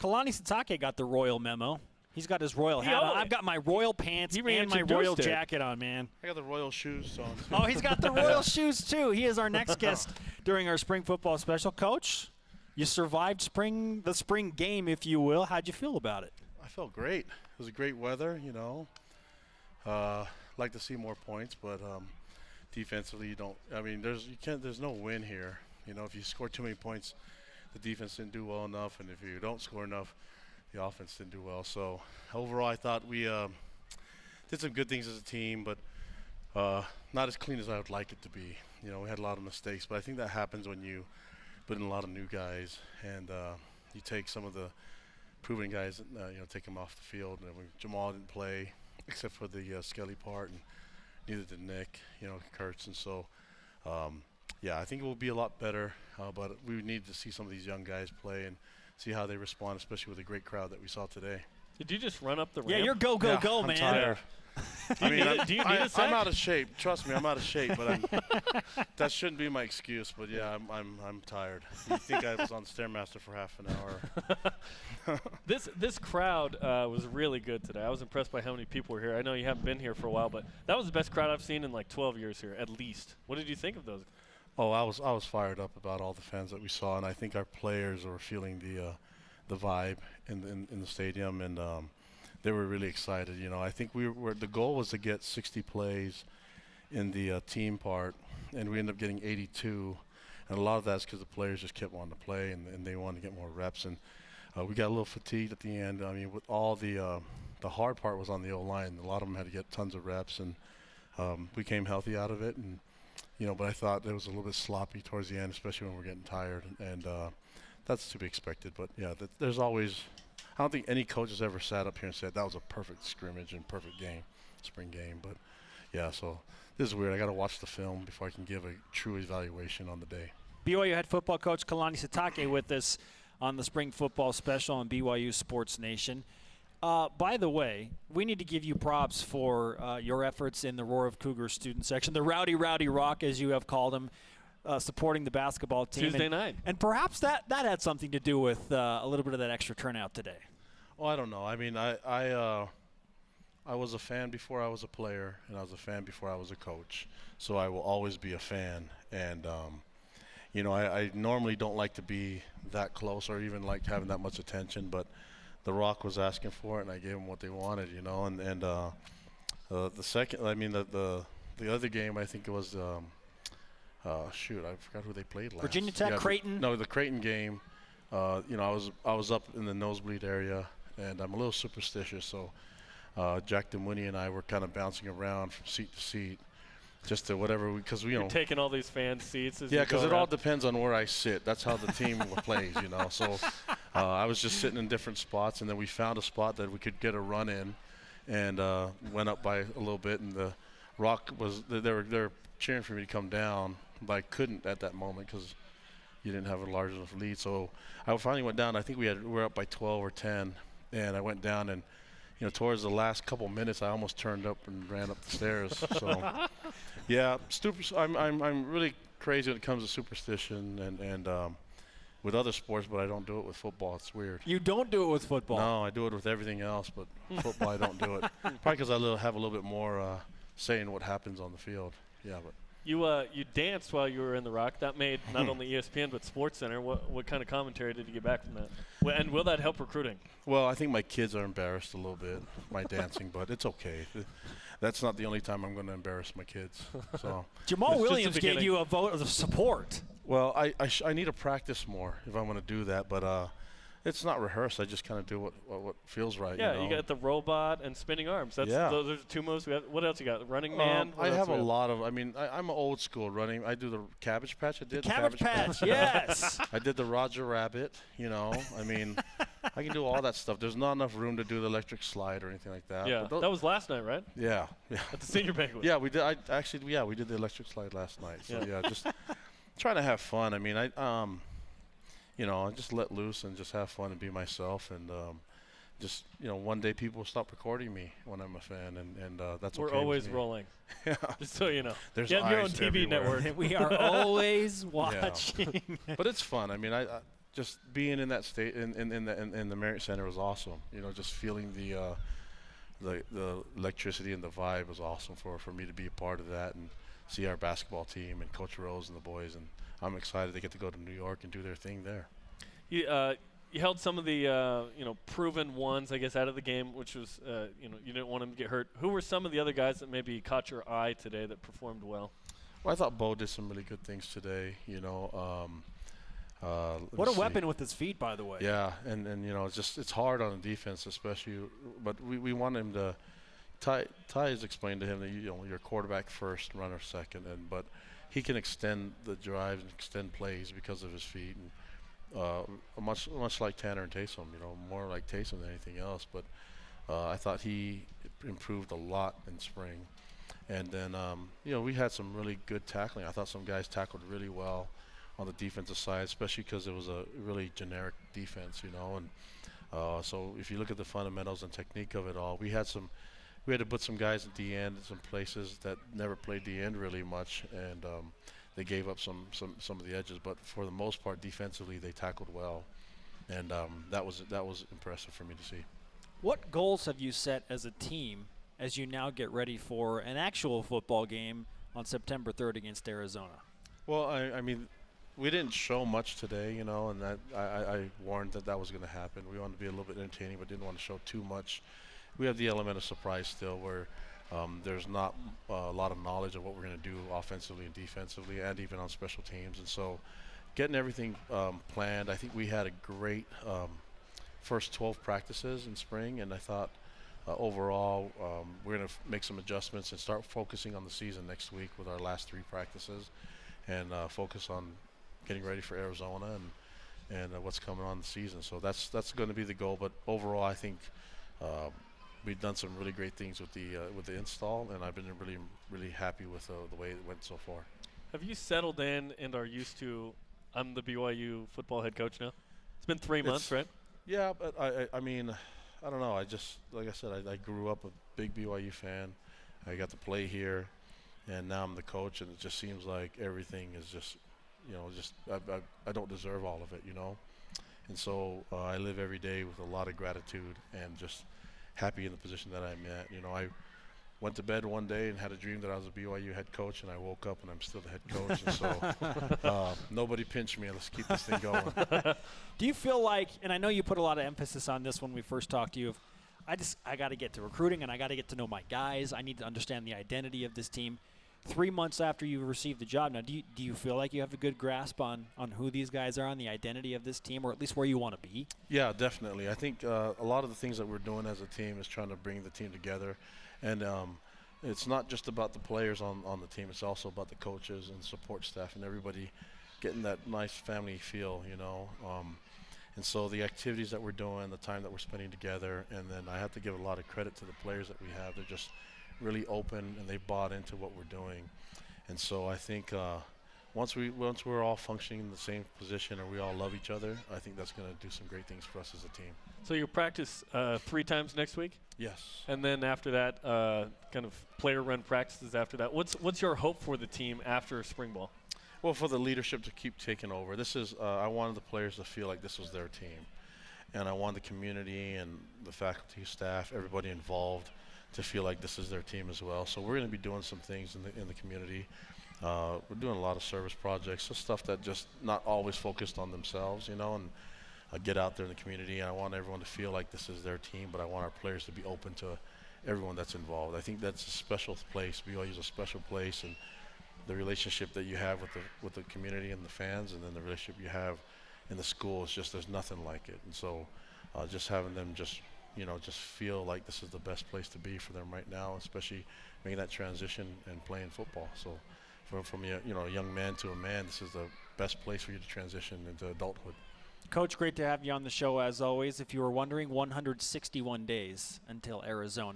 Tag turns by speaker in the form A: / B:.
A: Kalani Sitake got the royal memo. He's got his royal hat on. I've got my royal pants and my royal jacket on, man.
B: I got the royal shoes on.
A: Oh, he's got the royal shoes, too. He is our next guest during our spring football special. Coach, you survived the spring game, if you will. How'd you feel about it?
B: I felt great. It was a great weather, you know. Like to see more points, but defensively, there's no win here. You know, if you score too many points, the defense didn't do well enough, and if you don't score enough, the offense didn't do well. So overall, I thought we did some good things as a team, but not as clean as I would like it to be. You know, we had a lot of mistakes, but I think that happens when you put in a lot of new guys and you take some of the proven guys, take them off the field. And Jamal didn't play except for the Skelly part, and neither did Nick, Kurtz. And so, I think it will be a lot better, but we need to see some of these young guys play and see how they respond, especially with the great crowd that we saw today.
C: Did you just run up the ramp?
A: Yeah, you're go, man.
B: I'm tired.
C: Do you need a sec?
B: I'm out of shape. Trust me, I'm out of shape, but that shouldn't be my excuse. But yeah, I'm tired. You think I was on Stairmaster for half an hour?
C: This crowd was really good today. I was impressed by how many people were here. I know you haven't been here for a while, but that was the best crowd I've seen in like 12 years here, at least. What did you think of those?
B: Oh, I was fired up about all the fans that we saw, and I think our players were feeling the vibe in the stadium, and they were really excited. I think the goal was to get 60 plays in the team part, and we ended up getting 82, and a lot of that's because the players just kept wanting to play and they wanted to get more reps, and we got a little fatigued at the end. I mean, with all the hard part was on the O-line. A lot of them had to get tons of reps, and we came healthy out of it, and but I thought it was a little bit sloppy towards the end, especially when we're getting tired, and that's to be expected. But yeah, there's always. I don't think any coach has ever sat up here and said that was a perfect scrimmage and perfect game, spring game. But yeah, so this is weird. I got to watch the film before I can give a true evaluation on the day.
A: BYU head football coach Kalani Sitake with us on the spring football special on BYU Sports Nation. By the way, we need to give you props for your efforts in the Roar of Cougars student section, the Rowdy Rock, as you have called them. Supporting the basketball team.
C: Tuesday night.
A: And perhaps that had something to do with a little bit of that extra turnout today.
B: Well, I don't know. I mean, I was a fan before I was a player, and I was a fan before I was a coach. So I will always be a fan. And, I normally don't like to be that close or even like having that much attention. But the Rock was asking for it, and I gave them what they wanted, And the second, the other game, I think it was I forgot who they played last.
A: Virginia Tech, Creighton.
B: The Creighton game. I was up in the nosebleed area, and I'm a little superstitious. So Jack Demwini and I were kind of bouncing around from seat to seat, just to whatever because
C: You're taking all these fan seats.
B: Because it all depends on where I sit. That's how the team plays, So I was just sitting in different spots, and then we found a spot that we could get a run in, and went up by a little bit, and the Rock was they're cheering for me to come down. But I couldn't at that moment because you didn't have a large enough lead. So I finally went down. I think we were up by 12 or 10, and I went down. And towards the last couple minutes, I almost turned up and ran up the stairs. So yeah, I'm really crazy when it comes to superstition and with other sports, but I don't do it with football. It's weird.
A: You don't do it with football?
B: No, I do it with everything else, but football I don't do it. Probably because I have a little bit more say in what happens on the field. Yeah, but.
C: You danced while you were in the Rock. That made not only ESPN but SportsCenter. What kind of commentary did you get back from that? And will that help recruiting?
B: Well, I think my kids are embarrassed a little bit, my dancing, but it's okay. That's not the only time I'm going to embarrass my kids. So
A: Jamal Williams gave you a vote of support.
B: Well, I need to practice more if I want to do that, but it's not rehearsed. I just kind of do what feels right.
C: Yeah, you got the robot and spinning arms. Those are two moves. What else you got? Running man.
B: I have a lot of. I'm old school running. I do the Cabbage Patch. I did the
A: Cabbage Patch. Yes.
B: I did the Roger Rabbit. I can do all that stuff. There's not enough room to do the electric slide or anything like that.
C: Yeah, that was last night, right?
B: Yeah.
C: At the senior banquet.
B: Yeah, we did. We did the electric slide last night. So just trying to have fun. I just let loose and just have fun and be myself, and one day people will stop recording me when I'm a fan, and that's
C: We're
B: okay
C: always
B: with me.
C: rolling.
B: Yeah.
C: Just so you know.
B: There's
C: you have your own
B: eyes
C: TV
B: everywhere.
C: network.
A: We are always watching.
B: Yeah. But it's fun. just being in that state in the Marriott Center was awesome. You know, just feeling the electricity and the vibe was awesome for me to be a part of that and see our basketball team and Coach Rose and the boys. And I'm excited they get to go to New York and do their thing there.
C: You held some of the proven ones, I guess, out of the game, which was you didn't want them to get hurt. Who were some of the other guys that maybe caught your eye today that performed well?
B: Well, I thought Bo did some really good things today. You know,
A: what a weapon with his feet, by the way.
B: Yeah, and you know, it's hard on the defense, especially. But we want him to. Ty has explained to him that you're quarterback first, runner second, but he can extend the drives and extend plays because of his feet, and much like Tanner and Taysom, more like Taysom than anything else. But I thought he improved a lot in spring, and then we had some really good tackling. I thought some guys tackled really well on the defensive side, especially because it was a really generic defense, and so if you look at the fundamentals and technique of it all, we had to put some guys at the end in some places that never played the end really much, and they gave up some of the edges. But for the most part, defensively, they tackled well, and that was impressive for me to see.
A: What goals have you set as a team as you now get ready for an actual football game on September 3rd against Arizona?
B: Well, I mean, we didn't show much today, and that I warned that was going to happen. We wanted to be a little bit entertaining, but didn't want to show too much. We have the element of surprise still, where there's not a lot of knowledge of what we're going to do offensively and defensively, and even on special teams. And so, getting everything planned, I think we had a great first 12 practices in spring, and I thought overall we're going to make some adjustments and start focusing on the season next week with our last 3 practices, and focus on getting ready for Arizona and what's coming on the season. So that's going to be the goal. But overall, I think we've done some really great things with the install, and I've been really, really happy with the way it went so far.
C: Have you settled in and are used to, I'm the BYU football head coach now? It's been 3 months, right?
B: Yeah, but I mean, I don't know. I just, like I said, I grew up a big BYU fan. I got to play here, and now I'm the coach, and it just seems like everything is just, I don't deserve all of it, And so I live every day with a lot of gratitude and just happy in the position that I'm at. I went to bed one day and had a dream that I was a BYU head coach, and I woke up and I'm still the head coach. And so nobody pinch me. Let's keep this thing going.
A: Do you feel like, and I know you put a lot of emphasis on this when we first talked to you, I got to get to recruiting and I got to get to know my guys. I need to understand the identity of this team. 3 months after you received the job, now do you feel like you have a good grasp on who these guys are, on the identity of this team, or at least where you want to be?
B: Yeah, definitely. I think a lot of the things that we're doing as a team is trying to bring the team together, and it's not just about the players on the team. It's also about the coaches and support staff and everybody getting that nice family feel, and so the activities that we're doing, the time that we're spending together, and then I have to give a lot of credit to the players that we have. They're just really open, and they bought into what we're doing. And so I think once we're all functioning in the same position and we all love each other, I think that's going to do some great things for us as a team.
C: So you practice 3 times next week?
B: Yes.
C: And then after that, kind of player-run practices after that. What's your hope for the team after spring ball?
B: Well, for the leadership to keep taking over. This is I wanted the players to feel like this was their team, and I want the community and the faculty, staff, everybody involved to feel like this is their team as well. So we're going to be doing some things in the community. We're doing a lot of service projects, so stuff that just not always focused on themselves, and get out there in the community. And I want everyone to feel like this is their team, but I want our players to be open to everyone that's involved. I think that's a special place. BYU is a special place, and the relationship that you have with the community and the fans, and then the relationship you have in the school is just, there's nothing like it. And so just having them just feel like this is the best place to be for them right now, especially making that transition and playing football. So from a young man to a man, this is the best place for you to transition into adulthood.
A: Coach, great to have you on the show as always. If you were wondering, 161 days until Arizona.